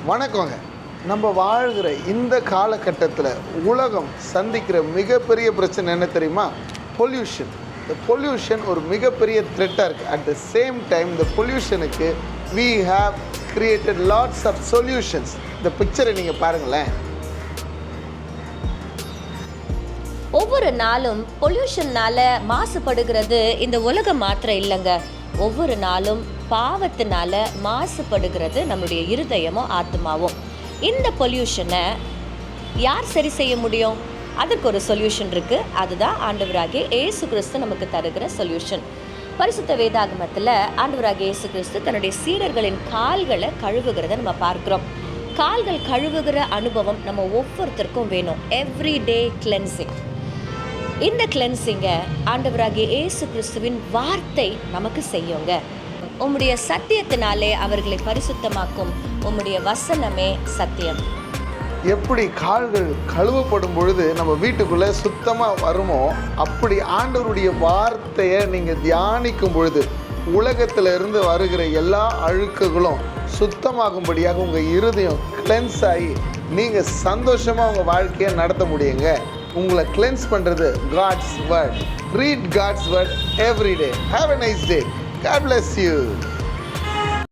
வணக்கங்க. நம்ம வாழ்கிற இந்த காலகட்டத்தில் உலகம் சந்திக்கிற மிகப்பெரிய பிரச்சனை என்ன தெரியுமா? பொல்யூஷன். இந்த பொல்யூஷன் ஒரு மிகப்பெரிய த்ரெட்டாக இருக்குது. அட் த சேம் டைம் இந்த பொல்யூஷனுக்கு we have created lots of solutions. இந்த பிக்சரை நீங்கள் பாருங்களேன். ஒவ்வொரு நாளும் பொல்யூஷன்னால மாசுபடுகிறது இந்த உலகம் மாத்திரம் இல்லைங்க. ஒவ்வொரு நாளும் பாவத்தினால மாசுபடுகிறது நம்மளுடைய இருதயமும் ஆத்மாவும். இந்த பொல்யூஷனை யார் சரி செய்ய முடியும்? அதுக்கு ஒரு சொல்யூஷன் இருக்குது. அதுதான் ஆண்டவராகிய இயேசு கிறிஸ்து நமக்கு தருகிற சொல்யூஷன். பரிசுத்த வேதாகமத்தில் ஆண்டவராகிய இயேசு கிறிஸ்து தன்னுடைய சீடர்களின் கால்களை கழுவுகிறத நம்ம பார்க்குறோம். கால்கள் கழுவுகிற அனுபவம் நம்ம ஒவ்வொருத்தருக்கும் வேணும். Everyday cleansing. இந்த கிளென்சிங்கை ஆண்டவராகிய இயேசு கிறிஸ்துவின் வார்த்தை நமக்கு செய்யுங்க. உம்முடைய சத்தியத்தினாலே அவர்களை பரிசுத்தமாக்கும். உம்முடைய வசனமே சத்தியம். எப்படி கால்கள் கழுவப்படும் பொழுது நம்ம வீட்டுக்குள்ளே சுத்தமாக வருமோ, அப்படி ஆண்டவருடைய வார்த்தையை நீங்கள் தியானிக்கும் பொழுது உலகத்தில் இருந்து வருகிற எல்லா அழுக்குகளும் சுத்தமாகும்படியாக உங்கள் இருதயம் கிளென்ஸ் ஆகி நீங்கள் சந்தோஷமாக உங்கள் வாழ்க்கையை நடத்த முடியுங்க. உங்களை கிளென்ஸ் பண்ணுறது God's word. Read God's word every day. Have a nice day. God bless you.